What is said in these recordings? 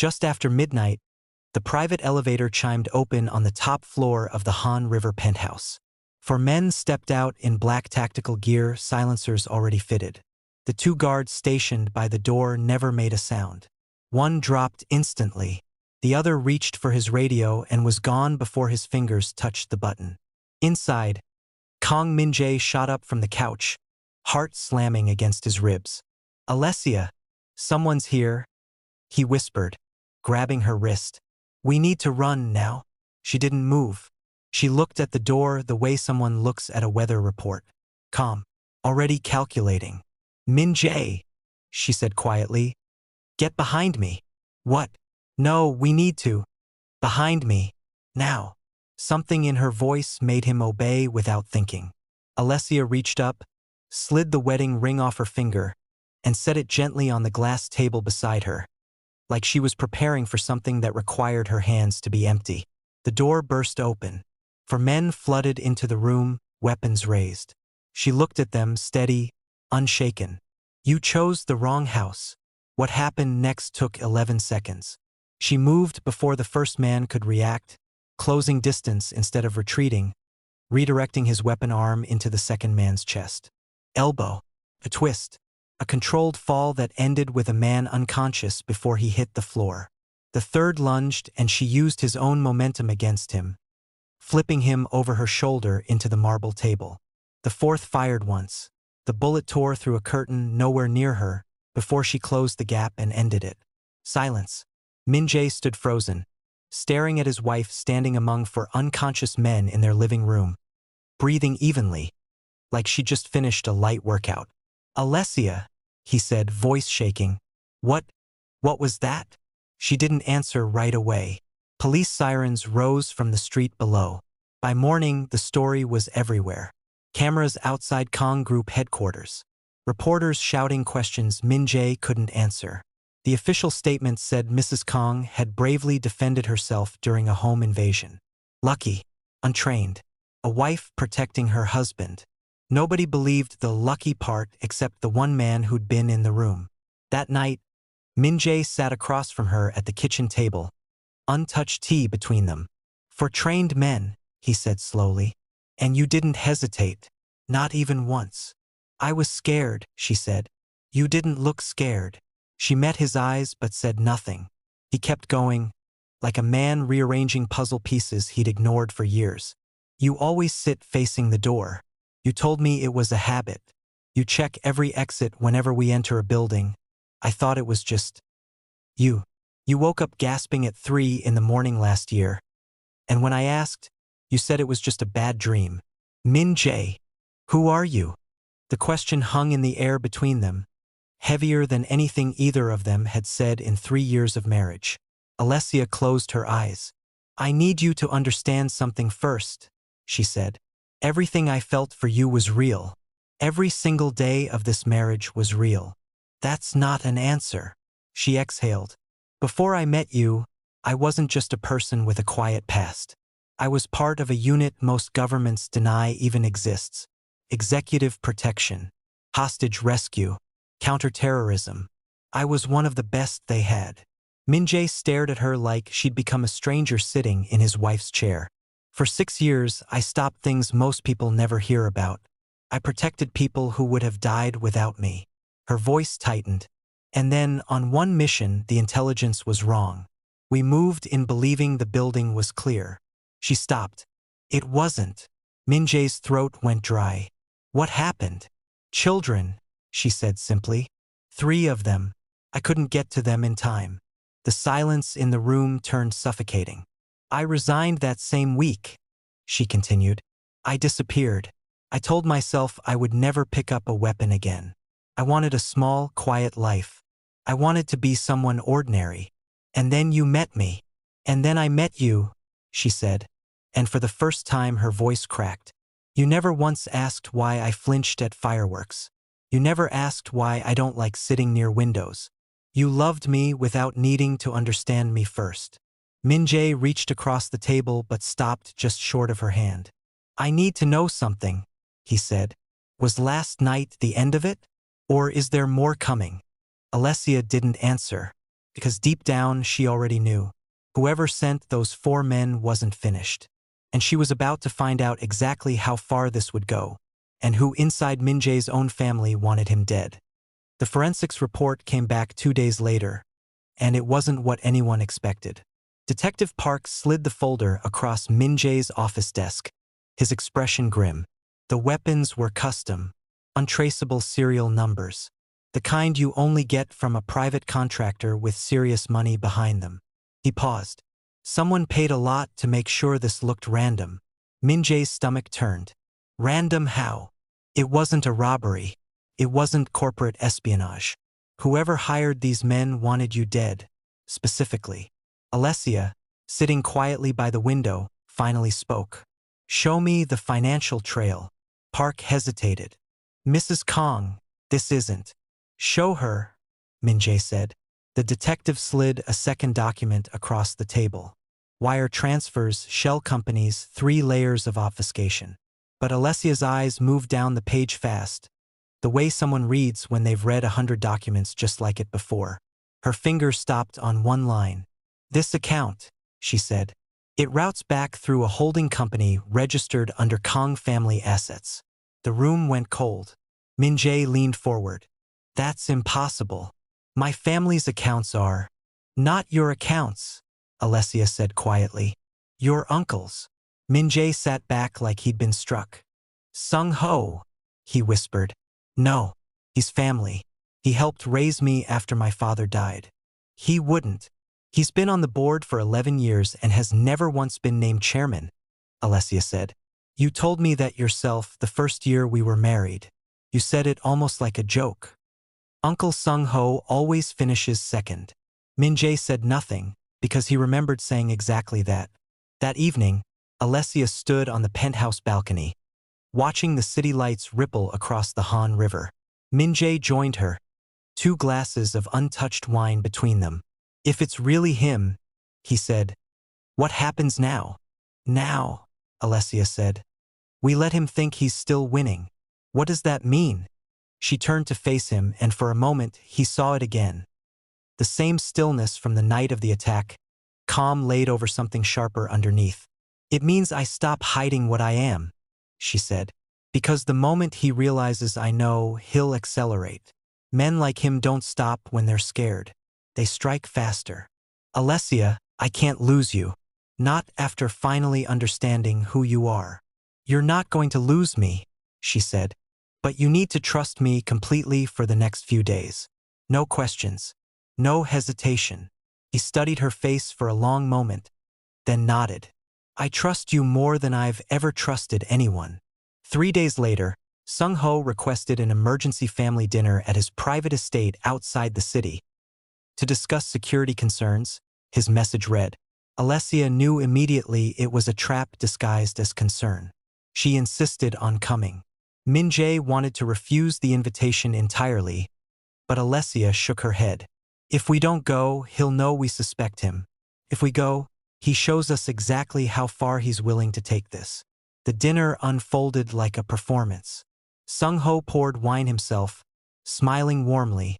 Just after midnight, the private elevator chimed open on the top floor of the Han River penthouse. Four men stepped out in black tactical gear, silencers already fitted. The two guards stationed by the door never made a sound. One dropped instantly. The other reached for his radio and was gone before his fingers touched the button. Inside, Kang Min-Jae shot up from the couch, heart slamming against his ribs. "Alessia, someone's here," he whispered, grabbing her wrist. "We need to run now." She didn't move. She looked at the door the way someone looks at a weather report. Calm, already calculating. "Min-Jae," she said quietly. "Get behind me." "What?" "No, we need to." "Behind me. Now." Something in her voice made him obey without thinking. Alessia reached up, slid the wedding ring off her finger, and set it gently on the glass table beside her, like she was preparing for something that required her hands to be empty. The door burst open. Four men flooded into the room, weapons raised. She looked at them, steady, unshaken. "You chose the wrong house." What happened next took 11 seconds. She moved before the first man could react, closing distance instead of retreating, redirecting his weapon arm into the second man's chest. Elbow, a twist, a controlled fall that ended with a man unconscious before he hit the floor. The third lunged and she used his own momentum against him, flipping him over her shoulder into the marble table. The fourth fired once. The bullet tore through a curtain nowhere near her before she closed the gap and ended it. Silence. Min-Jae stood frozen, staring at his wife standing among four unconscious men in their living room, breathing evenly, like she just finished a light workout. "Alessia," he said, voice shaking. What was that?" She didn't answer right away. Police sirens rose from the street below. By morning, the story was everywhere. Cameras outside Kang Group headquarters. Reporters shouting questions Min-Jae couldn't answer. The official statement said Mrs. Kang had bravely defended herself during a home invasion. Lucky, untrained, a wife protecting her husband. Nobody believed the lucky part except the one man who'd been in the room. That night, Min-Jae sat across from her at the kitchen table, untouched tea between them. "For trained men," he said slowly. "And you didn't hesitate, not even once." "I was scared," she said. "You didn't look scared." She met his eyes but said nothing. He kept going, like a man rearranging puzzle pieces he'd ignored for years. "You always sit facing the door. You told me it was a habit. You check every exit whenever we enter a building. I thought it was just you. You woke up gasping at 3 in the morning last year. And when I asked, you said it was just a bad dream." "Min-Jae, who are you?" The question hung in the air between them, heavier than anything either of them had said in 3 years of marriage. Alessia closed her eyes. "I need you to understand something first," she said. "Everything I felt for you was real. Every single day of this marriage was real." "That's not an answer," she exhaled. "Before I met you, I wasn't just a person with a quiet past. I was part of a unit most governments deny even exists. Executive protection, hostage rescue, counterterrorism. I was one of the best they had." Min-Jae stared at her like she'd become a stranger sitting in his wife's chair. "For 6 years, I stopped things most people never hear about. I protected people who would have died without me." Her voice tightened. "And then, on one mission, the intelligence was wrong. We moved in believing the building was clear." She stopped. "It wasn't." Min-Jae's throat went dry. "What happened?" "Children," she said simply. 3 of them. I couldn't get to them in time." The silence in the room turned suffocating. "I resigned that same week," she continued. "I disappeared. I told myself I would never pick up a weapon again. I wanted a small, quiet life. I wanted to be someone ordinary. And then you met me. And then I met you," she said, and for the first time her voice cracked. "You never once asked why I flinched at fireworks. You never asked why I don't like sitting near windows. You loved me without needing to understand me first." Min-Jae reached across the table but stopped just short of her hand. "I need to know something," he said. "Was last night the end of it? Or is there more coming?" Alessia didn't answer. because deep down she already knew. Whoever sent those 4 men wasn't finished. And she was about to find out exactly how far this would go, and who inside Min-Jae's own family wanted him dead. The forensics report came back 2 days later, and it wasn't what anyone expected. Detective Park slid the folder across Min-Jae's office desk, his expression grim. The weapons were custom, untraceable serial numbers, the kind you only get from a private contractor with serious money behind them. He paused. Someone paid a lot to make sure this looked random. Min-Jae's stomach turned. Random how? It wasn't a robbery. It wasn't corporate espionage. Whoever hired these men wanted you dead. Specifically. Alessia, sitting quietly by the window, finally spoke. Show me the financial trail. Park hesitated. Mrs. Kang, this isn't. Show her, Min-Jae said. The detective slid a second document across the table. Wire transfers, shell companies, 3 layers of obfuscation. But Alessia's eyes moved down the page fast, the way someone reads when they've read 100 documents just like it before. Her finger stopped on one line. This account, she said. It routes back through a holding company registered under Kang family assets. The room went cold. Min-Jae leaned forward. That's impossible. My family's accounts are. Not your accounts, Alessia said quietly. Your uncle's. Min-Jae sat back like he'd been struck. Sung-ho, he whispered. No, he's family. He helped raise me after my father died. He wouldn't. He's been on the board for 11 years and has never once been named chairman, Alessia said. You told me that yourself the first year we were married. You said it almost like a joke. Uncle Sung-ho always finishes second. Min-Jae said nothing, because he remembered saying exactly that. That evening, Alessia stood on the penthouse balcony, watching the city lights ripple across the Han River. Min-Jae joined her, 2 glasses of untouched wine between them. If it's really him, he said. What happens now? Now, Alessia said. We let him think he's still winning. What does that mean? She turned to face him, and for a moment he saw it again. The same stillness from the night of the attack, calm laid over something sharper underneath. It means I stop hiding what I am, she said. Because the moment he realizes I know, he'll accelerate. Men like him don't stop when they're scared. They strike faster. Alessia, I can't lose you. Not after finally understanding who you are. You're not going to lose me, she said. But you need to trust me completely for the next few days. No questions. No hesitation. He studied her face for a long moment, then nodded. I trust you more than I've ever trusted anyone. 3 days later, Sung-ho requested an emergency family dinner at his private estate outside the city. To discuss security concerns, his message read. Alessia knew immediately it was a trap disguised as concern. She insisted on coming. Min-Jae wanted to refuse the invitation entirely, but Alessia shook her head. If we don't go, he'll know we suspect him. If we go, he shows us exactly how far he's willing to take this. The dinner unfolded like a performance. Sung-ho poured wine himself, smiling warmly,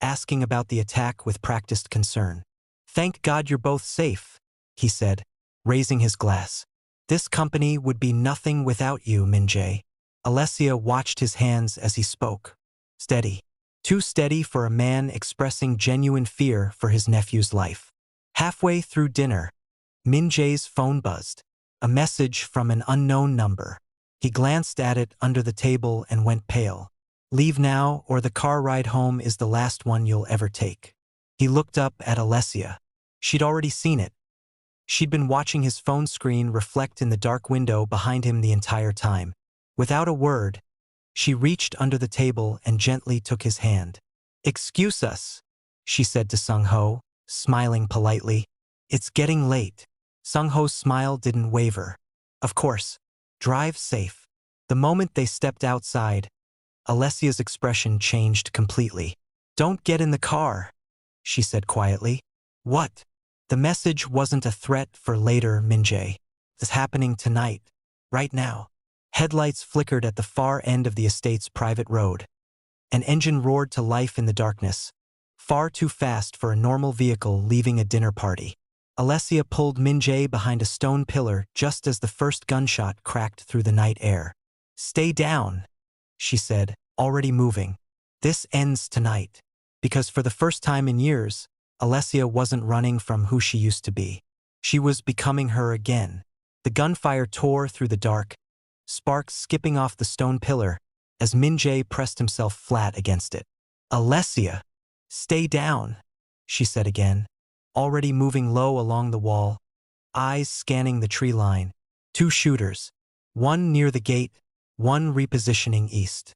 asking about the attack with practiced concern. Thank God you're both safe, he said, raising his glass. This company would be nothing without you, Min-Jae. Alessia watched his hands as he spoke. Steady. Too steady for a man expressing genuine fear for his nephew's life. Halfway through dinner, Min-Jae's phone buzzed. A message from an unknown number. He glanced at it under the table and went pale. Leave now, or the car ride home is the last one you'll ever take. He looked up at Alessia. She'd already seen it. She'd been watching his phone screen reflect in the dark window behind him the entire time. Without a word, she reached under the table and gently took his hand. Excuse us, she said to Sung-ho, smiling politely. It's getting late. Sung-Ho's smile didn't waver. Of course. Drive safe. The moment they stepped outside, Alessia's expression changed completely. Don't get in the car, she said quietly. What? The message wasn't a threat for later, Min-Jae. It's happening tonight. Right now. Headlights flickered at the far end of the estate's private road. An engine roared to life in the darkness, far too fast for a normal vehicle leaving a dinner party. Alessia pulled Min-Jae behind a stone pillar just as the first gunshot cracked through the night air. "Stay down," she said, already moving. "This ends tonight." Because for the first time in years, Alessia wasn't running from who she used to be. She was becoming her again. The gunfire tore through the dark, sparks skipping off the stone pillar as Min-Jae pressed himself flat against it. "Alessia, stay down," she said again, already moving low along the wall, eyes scanning the tree line. Two shooters, one near the gate, one repositioning east.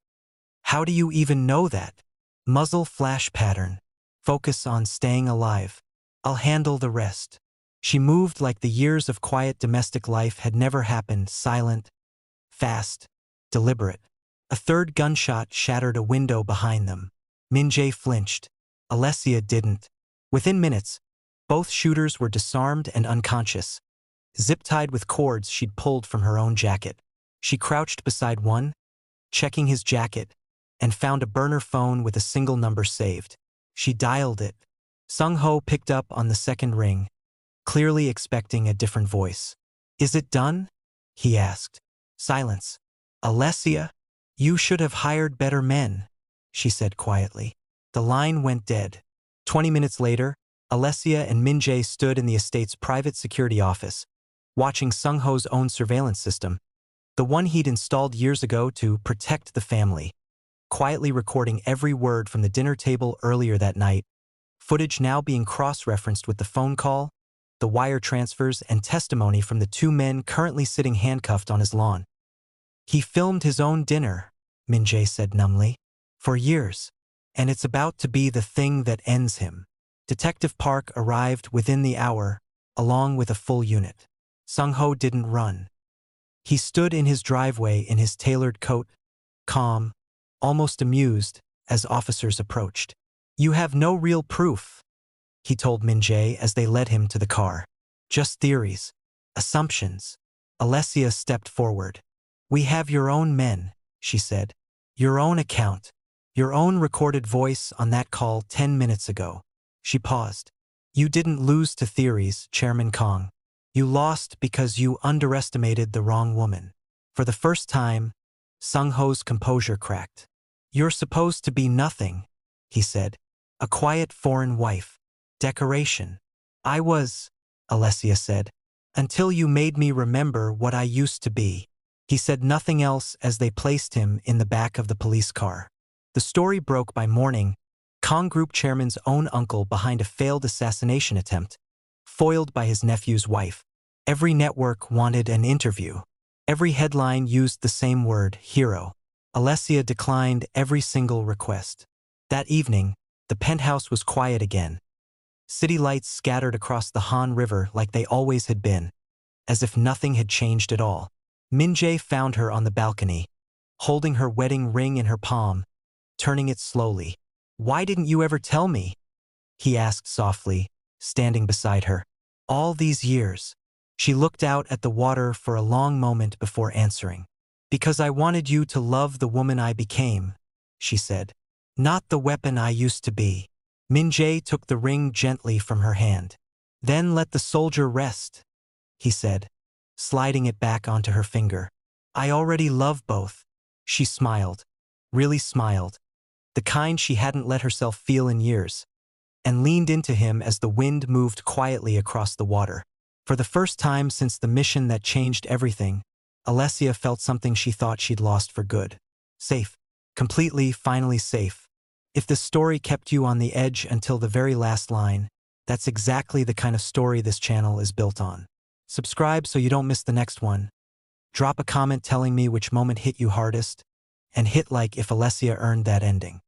"How do you even know that?" "Muzzle flash pattern. Focus on staying alive. I'll handle the rest." She moved like the years of quiet domestic life had never happened, silent, fast, deliberate. A third gunshot shattered a window behind them. Min-Jae flinched. Alessia didn't. Within minutes, both shooters were disarmed and unconscious, zip-tied with cords she'd pulled from her own jacket. She crouched beside one, checking his jacket, and found a burner phone with a single number saved. She dialed it. Sung-ho picked up on the second ring, clearly expecting a different voice. "Is it done?" he asked. Silence. "Alessia, you should have hired better men," she said quietly. The line went dead. 20 minutes later, Alessia and Min-Jae stood in the estate's private security office, watching Sung-ho's own surveillance system, the one he'd installed years ago to protect the family, quietly recording every word from the dinner table earlier that night, footage now being cross-referenced with the phone call, the wire transfers, and testimony from the two men currently sitting handcuffed on his lawn. "He filmed his own dinner," Min-Jae said numbly, "for years, and it's about to be the thing that ends him." Detective Park arrived within the hour, along with a full unit. Sung-ho didn't run. He stood in his driveway in his tailored coat, calm, almost amused, as officers approached. "You have no real proof," he told Min-Jae as they led him to the car. "Just theories, assumptions." Alessia stepped forward. "We have your own men," she said. "Your own account. Your own recorded voice on that call 10 minutes ago." She paused. "You didn't lose to theories, Chairman Kang. You lost because you underestimated the wrong woman." For the first time, Sung-ho's composure cracked. "You're supposed to be nothing," he said. "A quiet foreign wife. Decoration." "I was," Alessia said, "until you made me remember what I used to be." He said nothing else as they placed him in the back of the police car. The story broke by morning. Kang Group chairman's own uncle behind a failed assassination attempt, foiled by his nephew's wife. Every network wanted an interview. Every headline used the same word, hero. Alessia declined every single request. That evening, the penthouse was quiet again. City lights scattered across the Han River like they always had been, as if nothing had changed at all. Min-Jae found her on the balcony, holding her wedding ring in her palm, turning it slowly. "Why didn't you ever tell me?" he asked softly, standing beside her. "All these years." She looked out at the water for a long moment before answering. "Because I wanted you to love the woman I became," she said. "Not the weapon I used to be." Min-Jae took the ring gently from her hand. "Then let the soldier rest," he said, sliding it back onto her finger. "I already love both." She smiled, really smiled, the kind she hadn't let herself feel in years, and leaned into him as the wind moved quietly across the water. For the first time since the mission that changed everything, Alessia felt something she thought she'd lost for good. Safe. Completely, finally safe. If this story kept you on the edge until the very last line, that's exactly the kind of story this channel is built on. Subscribe so you don't miss the next one. Drop a comment telling me which moment hit you hardest, and hit like if Alessia earned that ending.